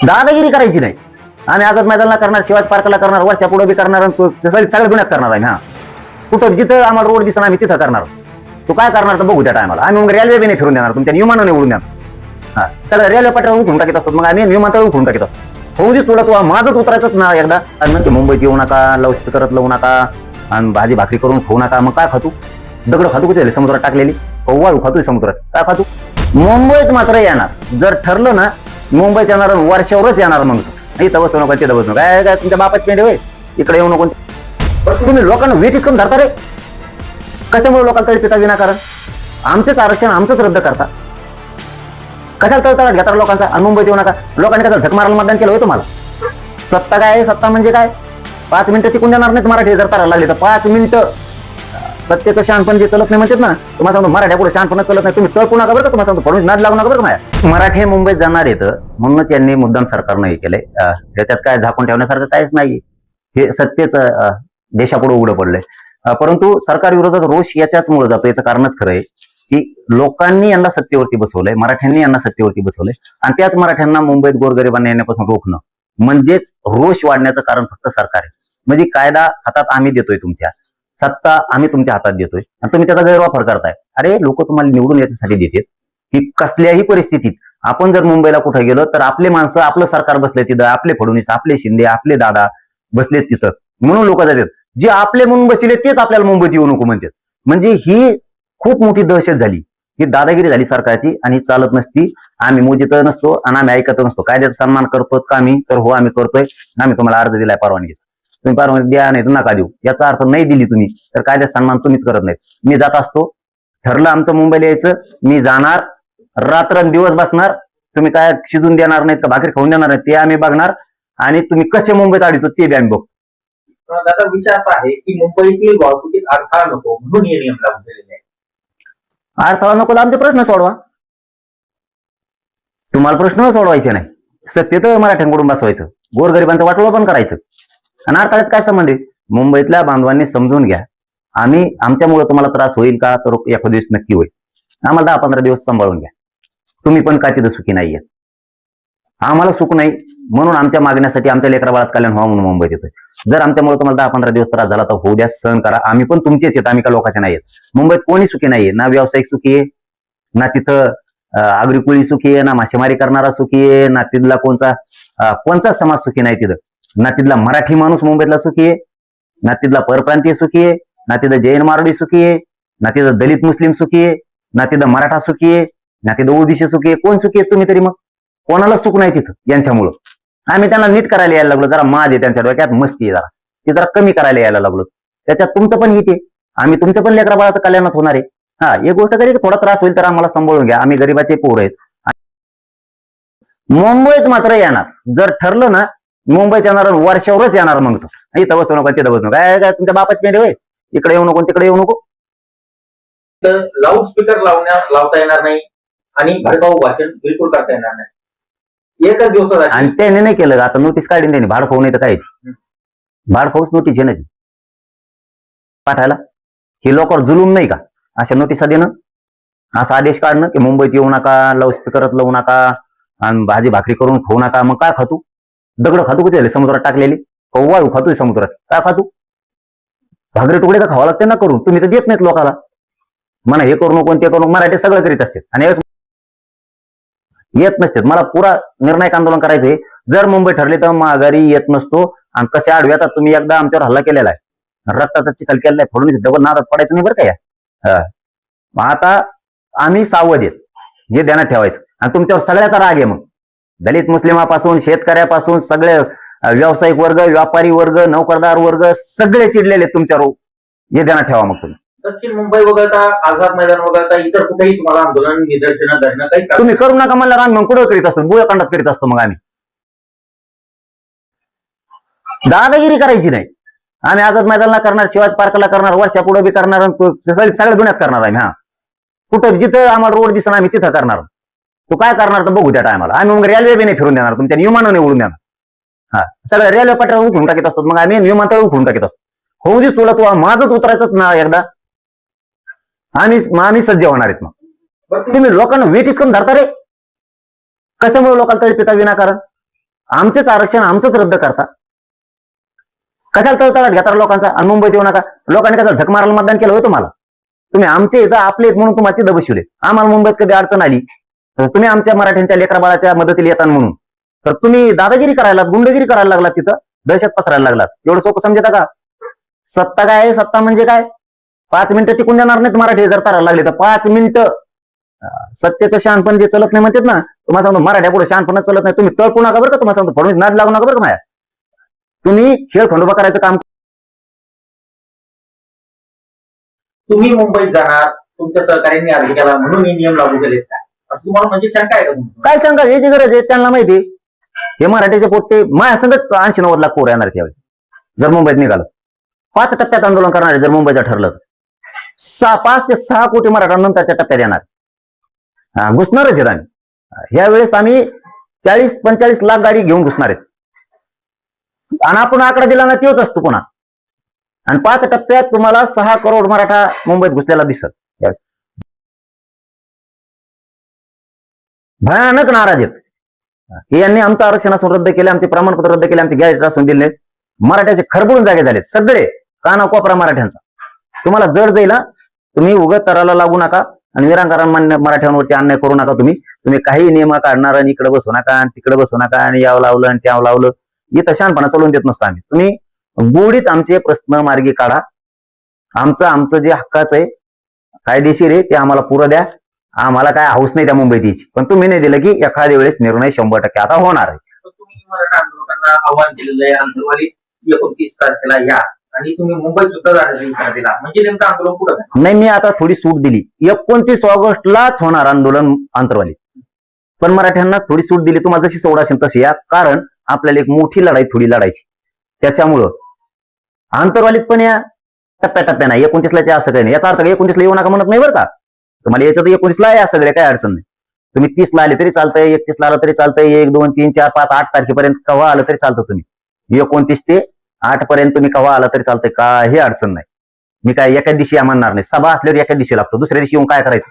दादागिरी करायची नाही. आम्ही आझाद मैदानाला करणार, शिवाजी पार्कला करणार, वर्षा पुढे बी करणार, सगळ्या गुन्ह्यात करणार आहे. हा कुठं जिथं आम्हाला रोड दिसणार आम्ही तिथं करणार. तू काय करणार तर बघू त्या टायमाला. आम्ही मग रेल्वे बी नाही फिरून देणार, तुमच्या विमानाने उडून देणार. हा सगळं रेल्वे पट्ट्यावर उठून टाकीत असतो, मग आम्ही विमानतळ उठून टाकीत असतो. होऊ दिस तुला, तू माझंच उतरायचंच ना एकदा. आणि म्हणते मुंबईत येऊ नका, लाऊडस्पीकरत लावू नका आणि भाजी भाकरी करून खाऊ नका. मग काय खातू? दगड खातू कुठे समुद्रात टाकलेली? वाळू खातोय समुद्रात, काय खातू? मुंबईत मात्र येणार जर ठरलं ना, मुंबईत येणार वर्षावरच येणार. मग इथं बसू नका, तिथं बसू नका. काय तुमच्या बापाची पेंडे होय, इकडे येऊ नको. तुम्ही लोकांना वेटीच करून धरता रे. कशामुळे लोकांना तळपिता विनाकारण? आमचंच आरक्षण आमचंच रद्द करता. कशाला तळतळाट घेता लोकांचा? आणि मुंबईत येऊ नका. लोकांनी कसं झक मारायला मतदान केलं होय तुम्हाला? सत्ता काय आहे? सत्ता म्हणजे काय? 5 मिनिटं टिकून देणार नाहीत मराठी जर करायला लागले तर. 5 मिनिटं सत्तेचं शहाणपण जे चलत नाही म्हणतात ना, तुम्हाला सांगतो मराठ्या पुढे शहाणपण चलत नाही. तुम्ही तळपू नका बरं का. तुम्हाला सांगतो फडणवीस नाद लागू नका बरं का माझ्या. मराठी मुंबईत जाणार येतं म्हणूनच यांनी मुद्दाम सरकारनं हे केलंय. त्याच्यात काय झाकून ठेवण्यासारखं काहीच नाही. हे सत्तेचं देशापुढे उघडं पडलंय. परंतु सरकार विरोधात रोष याच्याच मुळे जातो. याचं कारणच खरं आहे की लोकांनी यांना सत्तेवरती बसवलंय, मराठ्यांनी यांना सत्तेवरती बसवलंय आणि त्याच मराठ्यांना मुंबईत गोरगरिबांना येण्यापासून रोखणं म्हणजेच रोष वाढण्याचं कारण फक्त सरकार आहे. म्हणजे कायदा हातात आम्ही देतोय, तुमच्या सत्ता आम्ही तुमच्या हातात देतोय आणि तुम्ही त्याचा गैरवापर करताय. अरे लोक तुम्हाला निवडून याच्यासाठी देतात की कसल्याही परिस्थितीत आपण जर मुंबईला कुठे गेलो तर आपले माणसं, आपलं सरकार बसले तिथं, आपले फडणवीस, आपले शिंदे, आपले दादा बसलेत तिथं, म्हणून लोक जातात. जे आपले म्हणून बसले तेच आपल्याला मुंबईत येऊ नको म्हणतात. म्हणजे ही खूप मोठी दहशत झाली, ही दादागिरी झाली सरकारची आणि चालत नसती. आम्ही मोजीत नसतो आणि आम्ही ऐकत नसतो. कायद्याचा सन्मान करतो का आम्ही? तर हो आम्ही करतोय. आम्ही तुम्हाला अर्ज दिलाय परवानगीचा, तुम्ही परवानगी द्या नाही तर नका देऊ. याचा अर्थ नाही दिली तुम्ही तर कायद्याचा सन्मान तुम्हीच करत नाहीत. मी जात असतो, ठरलं आमचं मुंबईला यायचं, मी जाणार, रात्रंदिवस बसणार. तुम्ही काय शिजून देणार नाहीत का भाकरी खाऊन देणार नाहीत ते आम्ही बघणार आणि तुम्ही कसे मुंबईत आढळतो ते बी आम्ही बघतो. दादा विषय असा आहे की मुंबईतील वाहतुकीत अडथळा नको म्हणून हे नियम लागू केलेले आहे. अडथळा नको तर आमचे प्रश्न सोडवा. तुम्हाला प्रश्न सोडवायचे नाही, सत्तेत मराठ्यांकडून बसवायचं, गोरगरिबांचं वाटोळं पण करायचं. आणि अडथळ्यात काय संबंध आहे? मुंबईतल्या बांधवांनी समजून घ्या, आम्ही आमच्यामुळे तुम्हाला त्रास होईल का? तर एखाद दिवस नक्की होईल. आम्हाला 10-15 दिवस सांभाळून घ्या. तुम्ही पण काय तिथं सुखी नाहीये, आम्हाला सुख नाही म्हणून आमच्या मागण्यासाठी आमच्या लेकरा बाळात कल्याण व्हावं म्हणून मुंबईत येतोय. जर आमच्यामुळे तुम्हाला 10-15 दिवस त्रास झाला तर होऊ द्या, सहन करा. आम्ही पण तुमचेच आहेत, आम्ही का लोकांचे नाहीयेत. मुंबईत कोणी सुखी नाहीये, ना व्यावसायिक सुखी आहे, ना तिथं आगरीकुळी सुखी आहे, ना मासेमारी करणारा सुखी आहे, ना तिथला कोणचाच समाज सुखी नाही तिथं. ना तिथला मराठी माणूस मुंबईतला सुखी आहे, ना तिथला परप्रांतीय सुखी आहे, ना तिथं जैन मारडी सुखी आहे, ना तिथं दलित मुस्लिम सुखी आहे, ना तिथं मराठा सुखी आहे, ना तिथं ओबीसी सुखी आहे. कोण सुखी आहे तुम्ही तरी? मग कोणाला सुख नाही तिथं यांच्यामुळं. आम्ही त्यांना नीट करायला यायला लागलो, जरा माज आहे त्यांच्या डोक्यात, मस्ती आहे जरा, ते जरा कमी करायला यायला लागलो. त्याच्यात तुमचं पण येते, आम्ही तुमचं पण लेकरा बाळाचं कल्याणात होणार आहे. हा एक गोष्ट करी, थोडा त्रास होईल तर आम्हाला सांभाळून घ्या, आम्ही गरीबाचे पोर आहेत. मुंबईत मात्र येणार जर ठरलं ना, मुंबईत येणार वर्षावरच येणार. मग तो इथं बसू नका, तिथं बसू नका. काय तुमच्या बापाची पेंडे होय, इकडे येऊ नको, तिकडे येऊ नको. तर लाऊडस्पीकर लावता येणार नाही आणि भडकाऊ भाषण बिलकुल करता येणार नाही. एकच दिवसात आणि त्याने नाही केलं, आता नोटीस काढून त्यांनी भाड खाऊ नाही तर काय, भाड खाऊच नोटीस आहे ना ती पाठायला. हे लोकांवर जुलूम नाही का अशा नोटिसा देणं, असा आदेश काढणं की मुंबईत येऊ नका, लाऊडस्पीकरत लावू नका आणि भाजी भाकरी करून खाऊ नका. मग काय खातू? दगड खातू कुठे समुद्रात टाकलेली? वाळू खातोय समुद्रात, काय खातू? भाकरी तुकडे का खावा लागते ना करून? तुम्ही तर देत नाहीत लोकांना. म्हणा हे करू नको ते करू, मराठी सगळं करीत असतात आणि येत नसतात. मला पुरा निर्णायक आंदोलन करायचंय. जर मुंबई ठरली तर माघारी येत नसतो. आणि कसे आडव्यात तुम्ही एकदा आमच्यावर हल्ला केलेला आहे, रक्ताचा चिखल केलेला आहे, फडणवीस डबल नादात पडायचं नाही बरं का या. आता आम्ही सावध आहेत हे ध्यानात ठेवायचं. आणि तुमच्यावर सगळ्याचा राग आहे. मग दलित मुस्लिमापासून शेतकऱ्यापासून सगळे व्यावसायिक वर्ग, व्यापारी वर्ग, नोकरदार वर्ग सगळे चिडलेले तुमच्यावर, हे ध्यानात ठेवा. मग तुम्ही दक्षिण मुंबई वगळता, आझाद मैदान वगळता इतर कुठेही तुम्हाला आंदोलन, निदर्शनं, धरणं काही तुम्ही करू नका म्हणलं, आम्ही मग कुठं करीत असतो? बुळकांडात करीत असतो. मग आम्ही दादागिरी करायची नाही. आम्ही आझाद मैदानाला करणार, शिवाजी पार्कला करणार, वर्षा पुढे बी करणार, सगळ्या गुन्ह्यात करणार आम्ही. हा कुठं जिथं आम्हाला रोड दिसणार आम्ही तिथं करणार. तू काय करणार तर बघू त्या टायमाला. आम्ही मग रेल्वे बी नाही फिरून देणार, तुमच्या विमानाने उडून देणार. हा सगळं रेल्वे पट्ट्यावर उठून टाकीत असतो, मग आम्ही विमानतळ उठून टाकीत असतो. होऊ दिस तुला, तू माझंच उतरायचंच ना एकदा. आम्ही सज्ज होणार आहेत. मग तुम्ही लोकांना वेटीच करून धरता रे. कशामुळे लोकांना तळपिता विनाकारण? आमचेच आरक्षण आमचंच रद्द करता. कशाला तळतळाट घेता लोकांचा आणि मुंबईत येऊ नका. लोकांनी कशाला झक मारायला मतदान केलं होतं तुम्हाला? तुम्ही आमचे इथं आपले आहेत म्हणून तुम्हाला तिथं बसवले. आम्हाला मुंबईत कधी अडचण आली तर तुम्ही आमच्या मराठ्यांच्या लेकरा बाळाच्या मदतीला येतात म्हणून तर तुम्ही दादागिरी करायला गुंडगिरी करायला लागलात, तिथं दहशत पसरायला लागलात. एवढं सोपं समजता का? सत्ता काय आहे? सत्ता म्हणजे काय? 5 मिनिटं टिकून देणार नाहीत मराठी जर करायला लागले तर. 5 मिनिटं सत्तेचं शहाणपण जे चलत नाही म्हणतात ना, तुम्हाला सांगतो मराठ्या पुढे शहाणपण चलत नाही. तुम्ही तळपू नका बरं का. तुम्हाला सांगतो फडणवीस नाद लागू नका बरं का माझ्या. तुम्ही खेळ खंडोबा करायचं काम. तुम्ही मुंबईत जाणार, तुमच्या सहकार्यांनी अर्ज केला म्हणून हे नियम लागू केलेत काय, असं तुम्हाला म्हणजे शंका आहे का तुमची? काय सांगा याची गरज आहे? त्यांना माहिती हे मराठीचे पोट्टे माझ्या संगत 80-90 लाख पोरं येणार त्यावेळी जर मुंबईत निघालं. 5 टप्प्यात आंदोलन करणार आहे जर मुंबईचं ठरलं तर. 5 ते 6 कोटी मराठा नंतरच्या टप्प्यात येणार. घुसणारच आहेत आम्ही. यावेळेस आम्ही 40-45 लाख गाडी घेऊन घुसणार आहेत. आणि आपण आकडा दिला ना तोच असतो पुन्हा. आणि 5 टप्प्यात तुम्हाला 6 करोड मराठा मुंबईत घुसलेला दिसत. यावेळेस भयानक नाराज आहेत. यांनी आमचं आरक्षण असून रद्द केले, आमचे प्रमाणपत्र रद्द केले, आमचे गॅजेट असून दिले. मराठ्याचे खरबडून जागे झालेत सगळे. काना कोपरा मराठ्यांचा. तुम्हाला जड जाईल. तुम्ही उगत तराला लागू नका आणि निरांकारण मराठ्यांवरती अन्याय करू नका. तुम्ही काही नियम काढणार आणि इकडे बसू नका आणि तिकडे बसू नका आणि यावं लावलं आणि त्यावं लावलं. इथं शानपणा चालवून देत नसतो आम्ही. तुम्ही गोडीत आमचे प्रश्न मार्गी काढा. आमचं जे हक्काचं आहे कायदेशीर आहे ते आम्हाला पुरं द्या. आम्हाला काय हाऊस नाही त्या मुंबईत यायची. पण तुम्ही नाही दिलं की एखाद्या वेळेस निर्णय 100% आता होणार आहे. तुम्ही मराठा आंदोलकांना आव्हान दिलेलं आहे आंदोलनात 29 तारखेला या आणि तुम्ही मुंबईत सुद्धा जाण्याचा इशारा दिला, म्हणजे नेमकं आंदोलन कुठं? नाही, मी आता थोडी सूट दिली. 29 ऑगस्टलाच होणार आंदोलन आंतरवालीत. पण मराठ्यांना थोडी सूट दिली. तुम्हाला जशी सवड असेल तशी या. कारण आपल्याला एक मोठी लढाई थोडी लढायची. त्याच्यामुळं आंतरवालीत पण या टप्प्याटप्प्या नाही. 29ला असं काही नाही. याचा अर्थ 29ला येऊ नका म्हणत नाही बरं का. तुम्हाला याचं तर 29ला या सगळे, काय अडचण नाही. तुम्ही 30ला आले तरी चालतंय, 31ला आलं तरी चालतंय, 1, 2, 3, 4, 5, 8 तारखेपर्यंत केव्हा आलं तरी चालतं. तुम्ही 29 ते 8 पर्यंत तुम्ही केव्हा आलं तरी चालतंय, काही अडचण नाही. मी काय एका दिवशी या म्हणणार नाही. सभा असल्यावर एका दिवशी लागतो. दुसऱ्या दिवशी येऊन काय करायचं?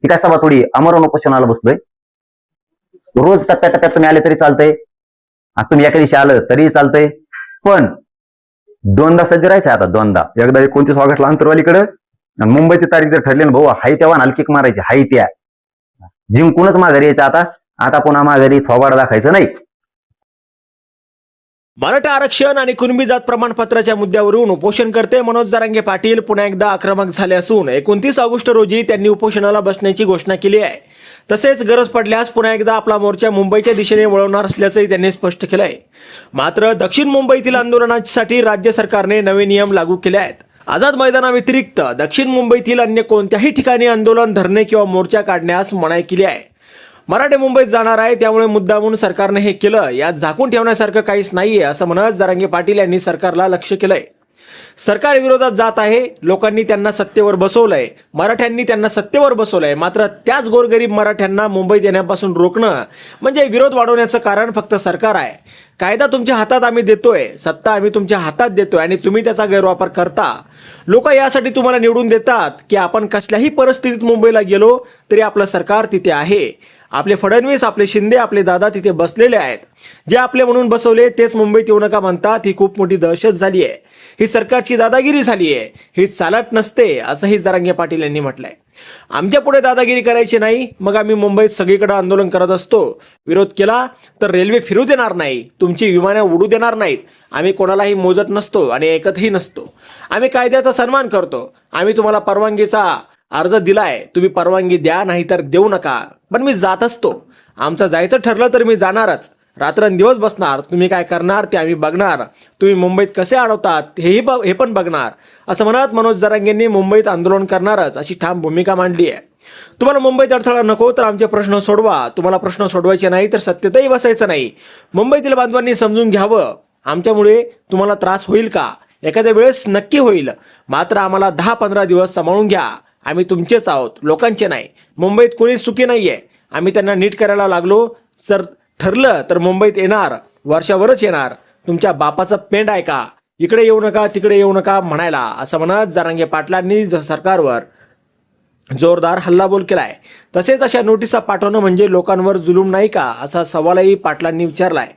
ती काय सभा थोडी अमरण उपोषणाला बसलोय. रोज टप्प्याटप्प्यात तुम्ही आले तरी चालतंय. तुम्ही एका दिवशी आलं तरी चालतंय. पण 2दा सज्ज राहायचं आता. 2दा. एकदा 29 ऑगस्टला आंतरवालीकडे मुंबईची तारीख जर ठरली ना भाऊ, हाय तेव्हा हलकीक मारायची. हाय त्या जिंकूनच माघारी यायचं. आता पुन्हा माघारी थोबाड दाखायचं नाही. मराठा आरक्षण आणि कुणबी जात प्रमाणपत्राच्या मुद्द्यावरून उपोषणकर्ते मनोज जरांगे पाटील पुन्हा एकदा आक्रमक झाले असून 29 ऑगस्ट रोजी त्यांनी उपोषणाला बसण्याची घोषणा केली आहे. तसेच गरज पडल्यास पुन्हा एकदा आपला मोर्चा मुंबईच्या दिशेने वळवणार असल्याचंही त्यांनी स्पष्ट केलं आहे. मात्र दक्षिण मुंबईतील आंदोलनासाठी राज्य सरकारने नवे नियम लागू केले आहेत. आझाद मैदानाव्यतिरिक्त दक्षिण मुंबईतील अन्य कोणत्याही ठिकाणी आंदोलन, धरणे किंवा मोर्चा काढण्यास मनाई केली आहे. मराठे मुंबईत जाणार आहे त्यामुळे मुद्दामून सरकारने हे केलं, यात झाकून ठेवण्यासारखं काहीच नाहीये असं म्हणत जरांगे पाटील यांनी सरकारला लक्ष्य केलंय. सरकार विरोधात जात आहे. लोकांनी त्यांना सत्तेवर बसवलंय. मराठ्यांनी त्यांना सत्तेवर बसवलंय. मात्र त्याच गोरगरीब मराठ्यांना मुंबईत येण्यापासून रोखणं म्हणजे विरोध वाढवण्याचं कारण फक्त सरकार आहे. कायदा तुमच्या हातात आम्ही देतोय, सत्ता आम्ही तुमच्या हातात देतोय आणि तुम्ही त्याचा गैरवापर करता. लोक यासाठी तुम्हाला निवडून देतात की आपण कसल्याही परिस्थितीत मुंबईला गेलो तरी आपलं सरकार तिथे आहे. आपले फडणवीस, आपले शिंदे, आपले दादा तिथे बसलेले आहेत. जे आपले म्हणून बसवले तेच मुंबईत येऊ नका म्हणतात. ही खूप मोठी दहशत झाली आहे. ही सरकारची दादागिरी झाली आहे. ही चालत नसते असंही जरांगे पाटील यांनी म्हटलंय. आमच्या पुढे दादागिरी करायची नाही. मग आम्ही मुंबईत सगळीकडे आंदोलन करत असतो. विरोध केला तर रेल्वे फिरू देणार नाही, तुमची विमानं उडू देणार नाहीत. आम्ही कोणालाही मोजत नसतो आणि ऐकतही नसतो. आम्ही कायद्याचा सन्मान करतो. आम्ही तुम्हाला परवानगीचा अर्ज दिलाय, तुम्ही परवानगी द्या नाहीतर देऊ नका. पण मी जात असतो. आमचं जायचं ठरलं तर मी जाणारच. रात्रंदिवस बसणार. तुम्ही काय करणार ते आम्ही बघणार. तुम्ही मुंबईत कसे अडवतात हे पण बघणार असं म्हणत मनोज जरांगेंनी मुंबईत आंदोलन करणारच अशी ठाम भूमिका मांडली आहे. तुम्हाला मुंबईत अडथळा नको तर आमचे प्रश्न सोडवा. तुम्हाला प्रश्न सोडवायचे नाही तर सत्तेतही बसायचं नाही. मुंबईतील बांधवांनी समजून घ्यावं. आमच्यामुळे तुम्हाला त्रास होईल का? एखाद्या वेळेस नक्की होईल. मात्र आम्हाला 10-15 दिवस सांभाळून घ्या. आम्ही तुमचेच आहोत, लोकांचे नाही. मुंबईत कोणीच सुखी नाहीये. आम्ही त्यांना नीट करायला लागलो. जर ठरलं तर मुंबईत येणार, वर्षावरच येणार. तुमच्या बापाचं पेंड आहे का? इकडे येऊ नका, तिकडे येऊ नका म्हणायला असं म्हणत जरांगे पाटलांनी सरकारवर जोरदार हल्लाबोल केलाय. तसेच अशा नोटिसा पाठवणं म्हणजे लोकांवर जुलूम नाही का, असा सवालही पाटलांनी विचारलाय.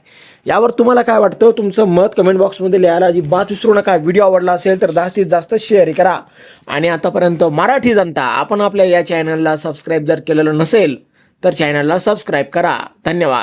यावर तुम्हाला काय वाटतं? तुमचं मत कमेंट बॉक्समध्ये लिहायला अजिबात विसरू नका. व्हिडिओ आवडला असेल तर जास्तीत जास्त शेअर करा. आणि आतापर्यंत मराठी जनता, आपण आपल्या या चॅनलला सबस्क्राईब जर केलेलं नसेल तर चॅनलला सबस्क्राईब करा. धन्यवाद.